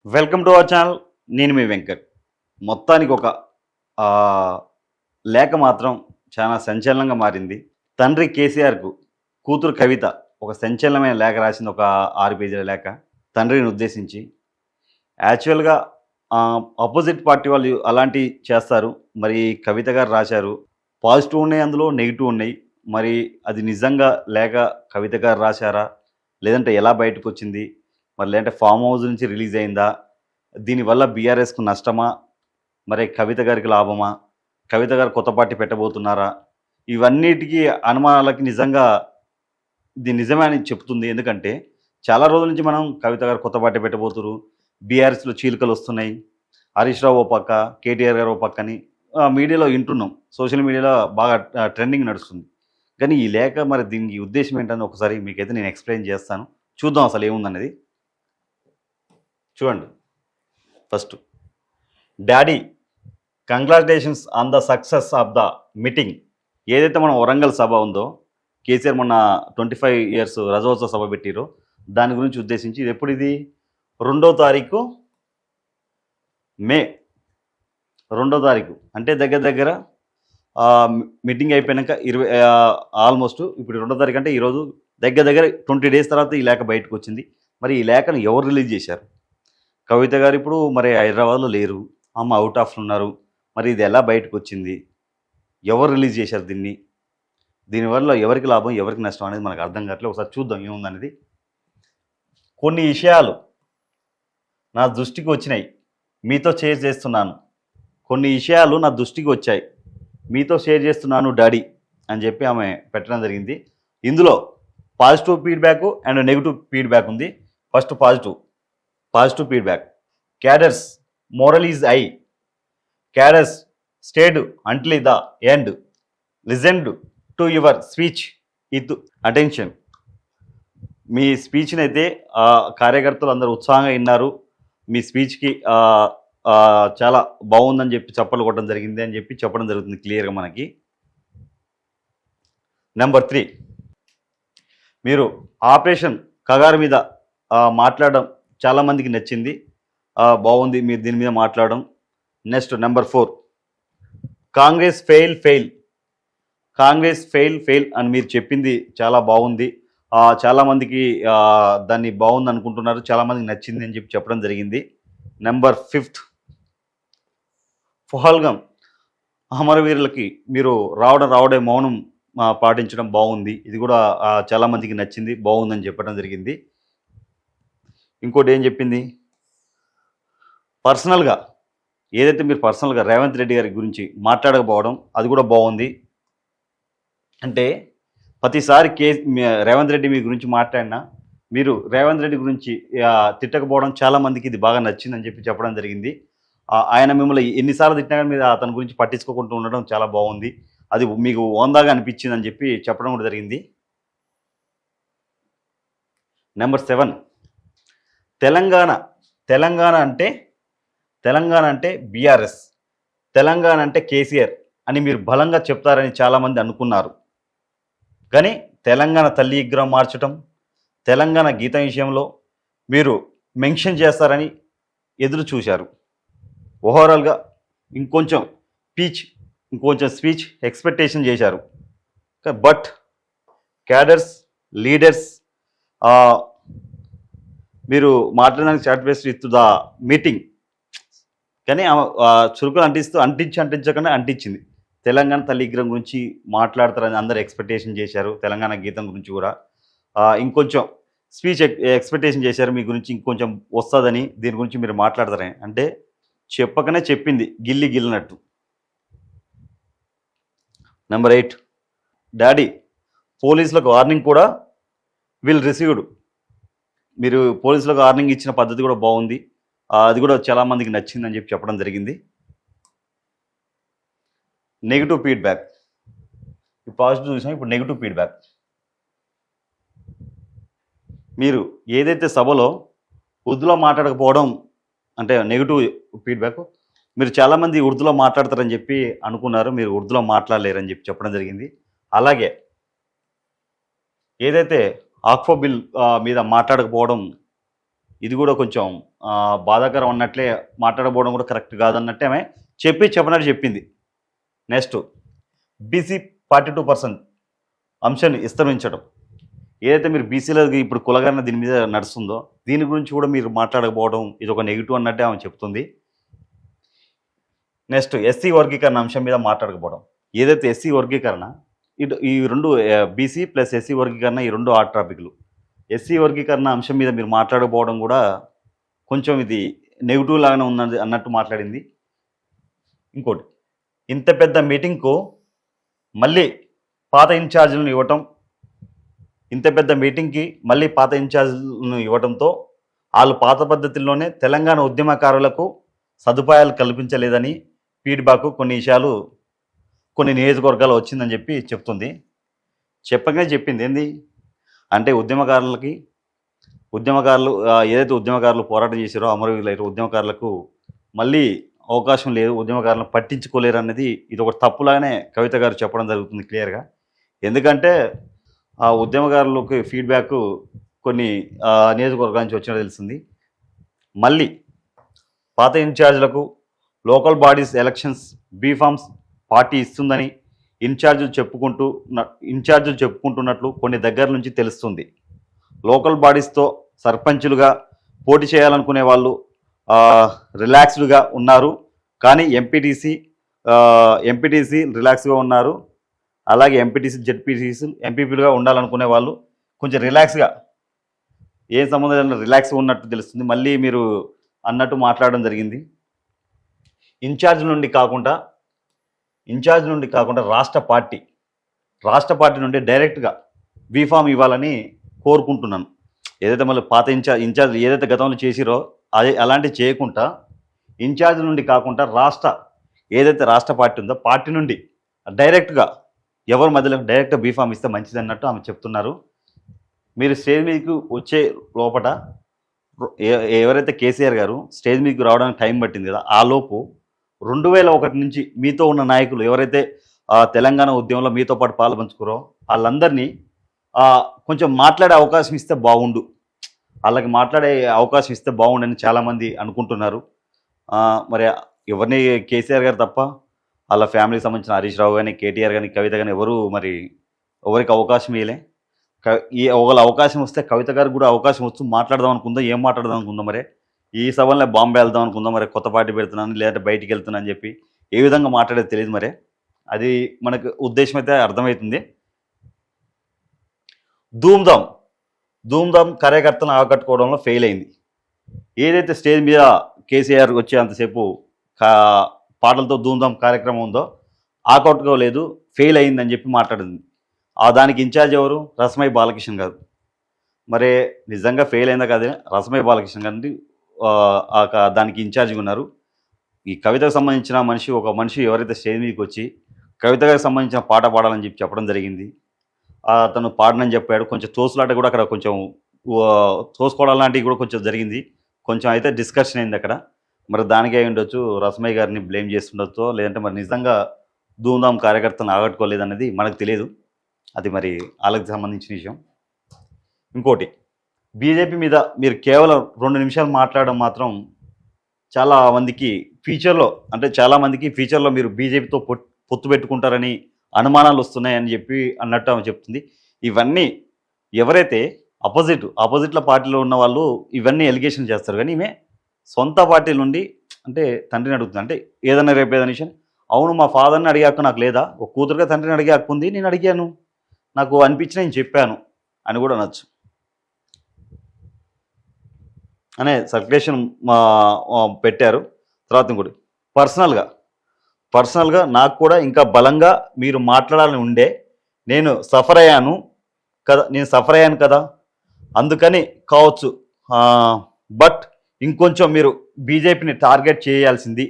Welcome to our channel. నేను మీ వెంకట్. మొత్తానికి ఒక లేఖ మాత్రం చాలా సంచలనంగా మారింది. తండ్రి కేసీఆర్కు కూతురు కవిత ఒక సంచలనమైన లేఖ రాసింది. ఒక 6 పేజీల లేఖ తండ్రిని ఉద్దేశించి. యాక్చువల్గా అపోజిట్ పార్టీ వాళ్ళు అలాంటివి చేస్తారు. మరి కవిత గారు రాశారు. పాజిటివ్ ఉన్నాయి, అందులో నెగిటివ్ ఉన్నాయి. మరి అది నిజంగా లేఖ కవిత గారు రాశారా, లేదంటే ఎలా బయటకు వచ్చింది, మరి లేదంటే ఫామ్ హౌస్ నుంచి రిలీజ్ అయిందా, దీనివల్ల బీఆర్ఎస్కు నష్టమా, మరి కవిత గారికి లాభమా, కవిత గారు కొత్త పార్టీ పెట్టబోతున్నారా, ఇవన్నిటికీ అనుమానాలకి నిజంగా ఇది నిజమే అని చెప్తుంది. ఎందుకంటే చాలా రోజుల నుంచి మనం కవిత గారు కొత్త పార్టీ పెట్టబోతున్నారు, బీఆర్ఎస్లో చీలికలు వస్తున్నాయి, హరీష్ రావు ఓ పక్క, కేటీఆర్ గారు ఓ పక్కని మీడియాలో వింటున్నాం. సోషల్ మీడియాలో బాగా ట్రెండింగ్ నడుస్తుంది. కానీ ఈ లేఖ మరి దీనికి ఉద్దేశం ఏంటని ఒకసారి మీకైతే నేను ఎక్స్ప్లెయిన్ చేస్తాను. చూద్దాం అసలు ఏముందనేది. చూడండి. First, daddy congratulations on the success of the meeting. ఏదైతే మనం వరంగల్ సభ ఉందో, కేసీఆర్ మొన్న 25 years రజోత్సవ సభ పెట్టిరో దాని గురించి ఉద్దేశించి ఇది ఎప్పుడు, ఇది 2వ తారీఖు మే, 2వ తారీఖు అంటే దగ్గర దగ్గర మీటింగ్ అయిపోయాక ఆల్మోస్ట్ ఇప్పుడు 2వ తారీఖు అంటే ఈరోజు దగ్గర దగ్గర 20 days తర్వాత ఈ లేఖ బయటకు వచ్చింది. మరి ఈ లేఖను ఎవరు రిలీజ్ చేశారు? కవిత గారు ఇప్పుడు మరి హైదరాబాద్లో లేరు, అమ్మ అవుట్ ఆఫ్లో ఉన్నారు. మరి ఇది ఎలా బయటకు వచ్చింది, ఎవరు రిలీజ్ చేశారు దీన్ని, దీనివల్ల ఎవరికి లాభం ఎవరికి నష్టం అనేది మనకు అర్థం కావట్లేదు. ఒకసారి చూద్దాం ఏముందనేది. కొన్ని విషయాలు నా దృష్టికి వచ్చినాయి, మీతో షేర్ చేస్తున్నాను. కొన్ని విషయాలు నా దృష్టికి వచ్చాయి, మీతో షేర్ చేస్తున్నాను డాడీ అని చెప్పి ఆమె పెట్టడం జరిగింది. ఇందులో positive feedback and negative feedback ఉంది. First positive feedback. Cadres morale is high. Cadres stayed until the end. Listened to your speech with attention. మీ స్పీచ్ని అయితే కార్యకర్తలు అందరూ ఉత్సాహంగా విన్నారు. మీ స్పీచ్కి చాలా బాగుందని చెప్పి చప్పలు కొట్టడం జరిగింది అని చెప్పి చెప్పడం జరుగుతుంది క్లియర్గా మనకి. నెంబర్ 3, మీరు ఆపరేషన్ కగారు మీద మాట్లాడడం చాలామందికి నచ్చింది, బాగుంది మీరు దీని మీద మాట్లాడడం. నెక్స్ట్ నెంబర్ 4, కాంగ్రెస్ ఫెయిల్ అని మీరు చెప్పింది చాలా బాగుంది, చాలామందికి దాన్ని బాగుంది అనుకుంటున్నారు, చాలామందికి నచ్చింది అని చెప్పి చెప్పడం జరిగింది. నెంబర్ 5, పహల్గాం అమరవీరులకి మీరు రావడే మౌనం పాటించడం బాగుంది, ఇది కూడా చాలామందికి నచ్చింది, బాగుందని చెప్పడం జరిగింది. ఇంకోటి ఏం చెప్పింది, పర్సనల్గా ఏదైతే మీరు పర్సనల్గా రేవంత్ రెడ్డి గారి గురించి మాట్లాడకపోవడం అది కూడా బాగుంది. అంటే ప్రతిసారి రేవంత్ రెడ్డి మీ గురించి మాట్లాడినా మీరు రేవంత్ రెడ్డి గురించి తిట్టకపోవడం చాలామందికి ఇది బాగా నచ్చిందని చెప్పి చెప్పడం జరిగింది. ఆయన మిమ్మల్ని ఎన్నిసార్లు తిట్టినా కానీ మీరు అతని గురించి పట్టించుకోకుండా ఉండడం చాలా బాగుంది, అది మీకు ఓందాగా అనిపించింది అని చెప్పి చెప్పడం కూడా జరిగింది. నెంబర్ 7, తెలంగాణ అంటే బీఆర్ఎస్, తెలంగాణ అంటే కేసీఆర్ అని మీరు బలంగా చెప్తారని చాలామంది అనుకున్నారు. కానీ తెలంగాణ తల్లి విగ్రహం మార్చడం, తెలంగాణ గీతం విషయంలో మీరు మెన్షన్ చేస్తారని ఎదురు చూశారు. ఓవరాల్గా ఇంకొంచెం స్పీచ్ ఎక్స్పెక్టేషన్ చేశారు. బట్ క్యాడర్స్ లీడర్స్ మీరు మాట్లాడడానికి సాటిస్ఫైడ్ విత్ ద మీటింగ్, కానీ చురుకులు అంటించకుండా అంటించింది. తెలంగాణ తల్లి విగ్రహం గురించి మాట్లాడతారని అందరు ఎక్స్పెక్టేషన్ చేశారు. తెలంగాణ గీతం గురించి కూడా ఇంకొంచెం స్పీచ్ ఎక్స్పెక్టేషన్ చేశారు, మీ గురించి ఇంకొంచెం వస్తుందని, దీని గురించి మీరు మాట్లాడతారని. అంటే చెప్పకనే చెప్పింది గిల్లినట్టు. నెంబర్ 8, డాడీ పోలీసులకు వార్నింగ్ కూడా విల్ రిసీవ్డ్. మీరు పోలీసులకు వార్నింగ్ ఇచ్చిన పద్ధతి కూడా బాగుంది, అది కూడా చాలామందికి నచ్చిందని చెప్పి చెప్పడం జరిగింది. నెగిటివ్ ఫీడ్బ్యాక్, పాజిటివ్ చూసాం, ఇప్పుడు నెగిటివ్ ఫీడ్బ్యాక్. మీరు ఏదైతే సభలో ఉర్దూలో మాట్లాడకపోవడం అంటే నెగిటివ్ ఫీడ్బ్యాక్. మీరు చాలామంది ఉర్దూలో మాట్లాడతారని చెప్పి అనుకున్నారు, మీరు ఉర్దూలో మాట్లాడలేరని చెప్పి చెప్పడం జరిగింది. అలాగే ఏదైతే ఆక్ఫో బిల్ మీద మాట్లాడకపోవడం ఇది కూడా కొంచెం బాధాకరం అన్నట్లే మాట్లాడబోవడం కూడా కరెక్ట్ కాదన్నట్టే ఆమె చెప్పినట్టు చెప్పింది. నెక్స్ట్ బీసీ 42% అంశాన్ని విస్తరించడం. ఏదైతే మీరు బీసీలకి ఇప్పుడు కులగణన దీని మీద నడుస్తుందో దీని గురించి కూడా మీరు మాట్లాడకపోవడం ఇది ఒక నెగిటివ్ అన్నట్టే ఆమె చెప్తుంది. నెక్స్ట్ ఎస్సీ వర్గీకరణ అంశం మీద మాట్లాడకపోవడం. ఏదైతే ఎస్సీ వర్గీకరణ ఇటు ఈ రెండు బీసీ ప్లస్ ఎస్సీ వర్గీకరణ ఈ రెండు హాట్ టాపిక్లు. ఎస్సీ వర్గీకరణ అంశం మీద మీరు మాట్లాడకపోవడం కూడా కొంచెం ఇది నెగిటివ్ లాగానే ఉన్నది అన్నట్టు మాట్లాడింది. ఇంకోటి ఇంత పెద్ద మీటింగ్కు మళ్ళీ పాత ఇన్ఛార్జీలను ఇవ్వటం, ఇంత పెద్ద మీటింగ్కి మళ్ళీ పాత ఇన్ఛార్జీలను ఇవ్వడంతో వాళ్ళు పాత పద్ధతిలోనే తెలంగాణ ఉద్యమకారులకు సదుపాయాలు కల్పించలేదని ఫీడ్బ్యాక్ కొన్ని విషయాలు కొన్ని నియోజకవర్గాలు వచ్చిందని చెప్పి చెప్తుంది. చెప్పగానే చెప్పింది ఏంది అంటే ఉద్యమకారులు ఏదైతే ఉద్యమకారులు పోరాటం చేశారో అమరవీరులైన ఉద్యమకారులకు మళ్ళీ అవకాశం లేదు, ఉద్యమకారులను పట్టించుకోలేరు అన్నది ఇది ఒక తప్పులాగానే కవిత గారు చెప్పడం జరుగుతుంది క్లియర్గా. ఎందుకంటే ఆ ఉద్యమకారులకు ఫీడ్బ్యాక్ కొన్ని నియోజకవర్గాల నుంచి వచ్చినట్టు తెలిసింది. మళ్ళీ పాత ఇన్ఛార్జీలకు local bodies elections B forms party ఇస్తుందని ఇన్ఛార్జీలు చెప్పుకుంటున్నట్లు కొన్ని దగ్గర నుంచి తెలుస్తుంది. లోకల్ బాడీస్తో సర్పంచులుగా పోటీ చేయాలనుకునే వాళ్ళు రిలాక్స్డ్గా ఉన్నారు, కానీ ఎంపీటీసీ రిలాక్స్గా ఉన్నారు. అలాగే జెడ్పీటీసీ ఎంపీపీలుగా ఉండాలనుకునే వాళ్ళు కొంచెం రిలాక్స్గా ఏ సంబంధం రిలాక్స్గా ఉన్నట్టు తెలుస్తుంది. మళ్ళీ మీరు అన్నట్టు మాట్లాడడం జరిగింది. ఇన్ఛార్జ్ నుండి కాకుండా రాష్ట్ర పార్టీ నుండి డైరెక్ట్గా బీఫామ్ ఇవ్వాలని కోరుకుంటున్నాను. ఏదైతే మళ్ళీ పాత ఇన్ఛార్జ్ ఏదైతే గతంలో చేసిరో అదే అలాంటివి చేయకుండా ఇన్ఛార్జ్ నుండి కాకుండా ఏదైతే రాష్ట్ర పార్టీ ఉందో పార్టీ నుండి డైరెక్ట్గా ఎవరి మధ్యలో డైరెక్ట్గా బీఫామ్ ఇస్తే మంచిది అన్నట్టు ఆమె చెప్తున్నారు. మీరు స్టేజ్ మీదకి వచ్చే లోపల ఎవరైతే కేసీఆర్ గారు స్టేజ్ మీదకి రావడానికి టైం పట్టింది కదా, ఆ లోపు 2001 నుంచి మీతో ఉన్న నాయకులు ఎవరైతే తెలంగాణ ఉద్యమంలో మీతో పాటు పాల్పంచుకురో వాళ్ళందరినీ కొంచెం మాట్లాడే అవకాశం ఇస్తే బాగుండు, వాళ్ళకి మాట్లాడే అవకాశం ఇస్తే బాగుండని చాలామంది అనుకుంటున్నారు. మరి ఎవరిని కేసీఆర్ గారు తప్ప వాళ్ళ ఫ్యామిలీకి సంబంధించిన హరీష్ రావు కానీ కేటీఆర్ కానీ కవిత కానీ ఎవరికి అవకాశం ఇవ్వలే. ఒకవేళ అవకాశం వస్తే కవిత గారికి కూడా అవకాశం వస్తూ మాట్లాడదాం అనుకుందో, ఏం మాట్లాడదాం అనుకుందో మరి ఈ సభలో బాంబే వెళ్దాం అనుకుందాం, మరి కొత్త పార్టీ పెడుతున్నాను లేదంటే బయటికి వెళ్తున్నాను అని చెప్పి ఏ విధంగా మాట్లాడేది తెలియదు. మరి అది మనకు ఉద్దేశం అయితే అర్థమవుతుంది. ధూమ్ధామ్ కార్యకర్తలను ఆకట్టుకోవడంలో ఫెయిల్ అయింది. ఏదైతే స్టేజ్ మీద కేసీఆర్ వచ్చే అంతసేపు పాటలతో ధూమ్ధామ్ కార్యక్రమం ఉందో ఆకట్టుకోలేదు, ఫెయిల్ అయిందని చెప్పి మాట్లాడింది. దానికి ఇన్ఛార్జ్ ఎవరు? రసమై బాలకృష్ణ గారు. మరి నిజంగా ఫెయిల్ అయిందా కాదే రసమై బాలకృష్ణ గారిని దానికి ఇన్ఛార్జిగా ఉన్నారు. ఈ కవితకు సంబంధించిన ఒక మనిషి ఎవరైతే స్టేజ్ మీదకి వచ్చి కవితకు సంబంధించిన పాట పాడాలని చెప్పి చెప్పడం జరిగింది. అతను పాడనని చెప్పాడు. కొంచెం తోసులాట కూడా అక్కడ కొంచెం తోసుకోవడం లాంటివి కూడా కొంచెం జరిగింది. కొంచెం అయితే డిస్కషన్ అయింది అక్కడ. మరి దానికే అయి ఉండొచ్చు, రసమయ్య గారిని బ్లేమ్ చేస్తుండొచ్చో, లేదంటే మరి నిజంగా ధూమ్ధామ్ కార్యకర్తలను ఆగట్టుకోలేదనేది మనకు తెలియదు. అది మరి వాళ్ళకి సంబంధించిన విషయం. ఇంకోటి బీజేపీ మీద మీరు కేవలం 2 నిమిషాలు మాట్లాడడం మాత్రం చాలామందికి ఫ్యూచర్లో మీరు బీజేపీతో పొత్తు పెట్టుకుంటారని అనుమానాలు వస్తున్నాయని చెప్పి అన్నట్టు ఆమె చెప్తుంది. ఇవన్నీ ఎవరైతే ఆపోజిట్ల పార్టీలో ఉన్న వాళ్ళు ఇవన్నీ ఎలిగేషన్ చేస్తారు, కానీ ఈమె సొంత పార్టీ నుండి అంటే తండ్రిని అడుగుతుంది. అంటే ఏదైనా రేపు ఏదైనా విషయం, అవును మా ఫాదర్ని అడిగాక నాకు లేదా, ఒక కూతురుగా తండ్రిని అడిగాకుంది, నేను అడిగాను, నాకు అనిపించిన నేను చెప్పాను అని కూడా అనొచ్చు అనే సర్క్యులేషన్ పెట్టారు. తర్వాత ఇంకోటి పర్సనల్గా నాకు కూడా ఇంకా బలంగా మీరు మాట్లాడాలని ఉండే, నేను సఫర్ అయ్యాను కదా అందుకని కావచ్చు, బట్ ఇంకొంచెం మీరు బీజేపీని టార్గెట్ చేయాల్సింది,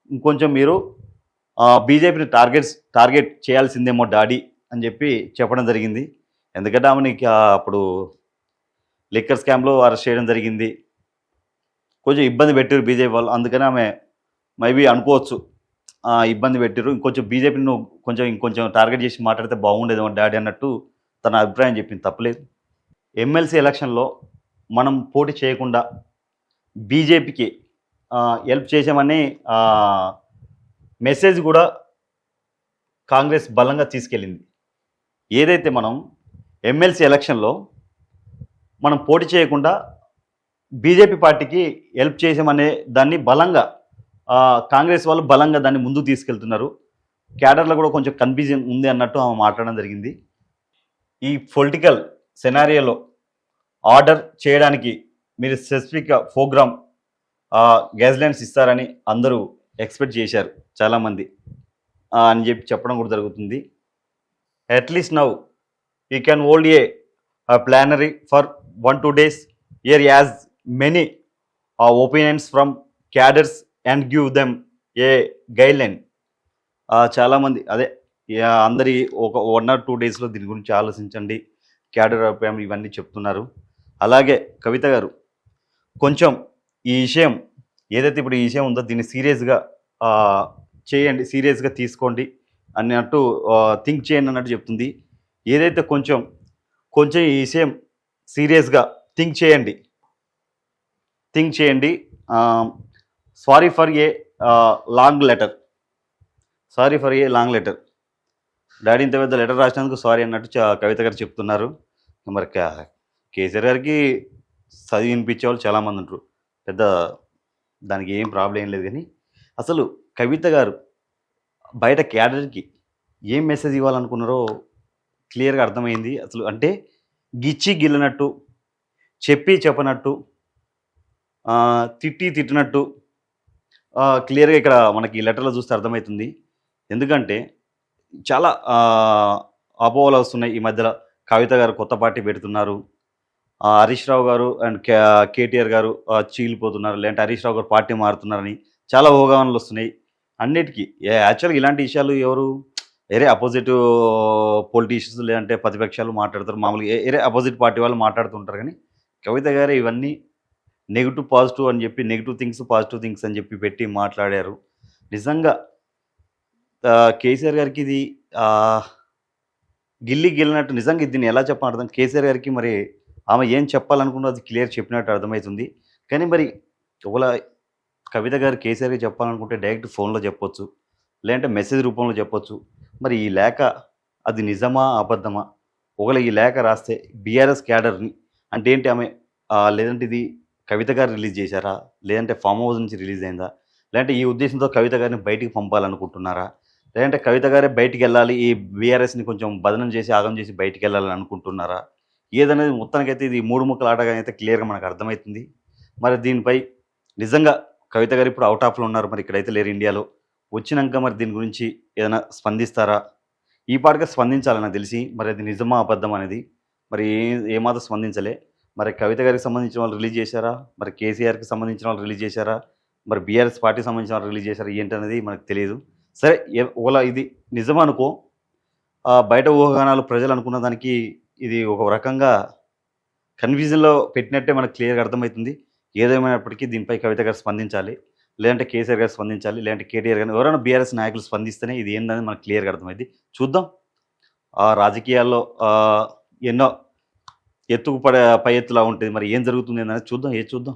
ఇంకొంచెం మీరు బీజేపీని టార్గెట్ చేయాల్సిందేమో డాడీ అని చెప్పి చెప్పడం జరిగింది. ఎందుకంటే ఆమెని అప్పుడు లిక్కర్ స్కామ్లో అరెస్ట్ చేయడం జరిగింది, కొంచెం ఇబ్బంది పెట్టారు బీజేపీ వాళ్ళు. అందుకని ఆమె మేబీ అనుకోవచ్చు ఇబ్బంది పెట్టారు, ఇంకొంచెం బీజేపీని ఇంకొంచెం టార్గెట్ చేసి మాట్లాడితే బాగుండేదేమో డాడీ అన్నట్టు తన అభిప్రాయం చెప్పింది. తప్పలేదు. ఎమ్మెల్సీ ఎలక్షన్లో మనం పోటీ చేయకుండా బీజేపీకి హెల్ప్ చేసామని మెసేజ్ కూడా కాంగ్రెస్ బలంగా తీసుకెళ్ళింది. ఏదైతే మనం ఎమ్మెల్సీ ఎలక్షన్లో మనం పోటీ చేయకుండా బీజేపీ పార్టీకి హెల్ప్ చేసామనే దాన్ని బలంగా కాంగ్రెస్ వాళ్ళు బలంగా దాన్ని ముందుకు తీసుకెళ్తున్నారు. క్యాడర్లో కూడా కొంచెం కన్ఫ్యూజన్ ఉంది అన్నట్టు ఆమె మాట్లాడడం జరిగింది. ఈ పొలిటికల్ సెనారియోలో ఆర్డర్ చేయడానికి మీరు స్పెసిఫిక్గా ప్రోగ్రామ్ గైడ్లైన్స్ ఇస్తారని అందరూ ఎక్స్పెక్ట్ చేశారు చాలామంది అని చెప్పడం కూడా జరుగుతుంది. At least now you can hold a plenary for 1-2 days here as many opinions from cadres and give them a guideline. చాలామంది అదే అందరి ఒక 1 or 2 daysలో దీని గురించి ఆలోచించండి, క్యాడర్ అభిప్రాయం ఇవన్నీ చెప్తున్నారు. అలాగే కవిత గారు కొంచెం ఈ విషయం ఏదైతే ఇప్పుడు ఈ విషయం ఉందో దీన్ని సీరియస్గా చేయండి, సీరియస్గా తీసుకోండి అన్నట్టు థింక్ చేయండి అన్నట్టు చెప్తుంది. ఏదైతే కొంచెం ఈ విషయం సీరియస్గా థింక్ చేయండి. Sorry for a long letter daddy ఇంత పెద్ద లెటర్ రాసినందుకు సారీ అన్నట్టు కవిత గారు చెప్తున్నారు. మరి కేసీఆర్ గారికి చదివి వినిపించేవాళ్ళు చాలామంది ఉంటారు, పెద్ద దానికి ఏం ప్రాబ్లం ఏం లేదు. కానీ అసలు కవిత గారు బయట క్యాడర్కి ఏం మెసేజ్ ఇవ్వాలనుకున్నారో క్లియర్గా అర్థమైంది. అసలు అంటే గిచ్చి గిల్లనట్టు, చెప్పి చెప్పనట్టు, తిట్టినట్టు క్లియర్గా ఇక్కడ మనకి ఈ లెటర్లో చూస్తే అర్థమవుతుంది. ఎందుకంటే చాలా అపోహలు వస్తున్నాయి ఈ మధ్యలో. కవిత గారు కొత్త పార్టీ పెడుతున్నారు, హరీష్ రావు గారు అండ్ కేటీఆర్ గారు చీలిపోతున్నారు, లేదంటే హరీష్ రావు గారు పార్టీ మారుతున్నారని చాలా ఊహాగానాలు వస్తున్నాయి. అన్నిటికీ యాక్చువల్గా ఇలాంటి విషయాలు ఎవరు వేరే అపోజిట్ పొలిటీషియన్స్ లేదంటే ప్రతిపక్షాలు మాట్లాడతారు, మామూలుగా వేరే అపోజిట్ పార్టీ వాళ్ళు మాట్లాడుతుంటారు. కానీ కవిత గారు ఇవన్నీ నెగిటివ్ పాజిటివ్ అని చెప్పి, నెగిటివ్ థింగ్స్ పాజిటివ్ థింగ్స్ అని చెప్పి పెట్టి మాట్లాడారు. నిజంగా కేసీఆర్ గారికి ఇది గిల్లినట్టు. నిజంగా దీన్ని ఎలా చెప్పాలి అర్థం. కేసీఆర్ గారికి మరి ఆమె ఏం చెప్పాలనుకున్నదో అది క్లియర్ చెప్పినట్టు అర్థమవుతుంది. కానీ మరి ఒకవేళ కవిత గారు కేసీఆర్కి చెప్పాలనుకుంటే డైరెక్ట్ ఫోన్లో చెప్పొచ్చు, లేదంటే మెసేజ్ రూపంలో చెప్పొచ్చు. మరి ఈ లేఖ అది నిజమా అబద్ధమా? ఒకవేళ ఈ లేఖ రాస్తే బీఆర్ఎస్ క్యాడర్ని అంటే ఏంటి ఆమె, లేదంటే ఇది కవిత గారు రిలీజ్ చేశారా, లేదంటే ఫామ్ హౌస్ నుంచి రిలీజ్ అయిందా, లేదంటే ఈ ఉద్దేశంతో కవిత గారిని బయటికి పంపాలనుకుంటున్నారా, లేదంటే కవిత గారే బయటికి వెళ్ళాలి, ఈ బీఆర్ఎస్ని కొంచెం బదనం చేసి ఆగం చేసి బయటికి వెళ్ళాలని అనుకుంటున్నారా? ఏదనేది మొత్తానికైతే ఇది మూడు ముక్కల ఆటగా అయితే క్లియర్గా మనకు అర్థమవుతుంది. మరి దీనిపై నిజంగా కవిత గారు ఇప్పుడు అవుట్ ఆఫ్లో ఉన్నారు, మరి ఇక్కడైతే లేరు ఇండియాలో. వచ్చినాక మరి దీని గురించి ఏదైనా స్పందిస్తారా? ఈ పాటగా స్పందించాలి నాకు తెలిసి. మరి అది నిజమా అబద్ధం అనేది మరి ఏమాత్రం స్పందించలే. మరి కవిత గారికి సంబంధించిన వాళ్ళు రిలీజ్ చేశారా, మరి కేసీఆర్కి సంబంధించిన వాళ్ళు రిలీజ్ చేశారా, మరి బీఆర్ఎస్ పార్టీకి సంబంధించిన వాళ్ళు రిలీజ్ చేశారా, ఏంటనేది మనకు తెలియదు. సరే, ఒకవేళ ఇది నిజమనుకో, బయట ఊహాగానాలు ప్రజలు అనుకున్న దానికి ఇది ఒక రకంగా కన్ఫ్యూజన్లో పెట్టినట్టే మనకు క్లియర్గా అర్థమవుతుంది. ఏదేమైనప్పటికీ దీనిపై కవిత గారు స్పందించాలి, లేదంటే కేసీఆర్ గారు స్పందించాలి, లేదంటే కేటీఆర్ గారు ఎవరైనా బీఆర్ఎస్ నాయకులు స్పందిస్తేనే ఇది ఏందనేది మనకు క్లియర్గా అర్థమైంది. చూద్దాం. రాజకీయాల్లో ఎన్నో ఎత్తుకు పై ఎత్తులా ఉంటుంది, మరి ఏం జరుగుతుంది అనేది చూద్దాం. చూద్దాం.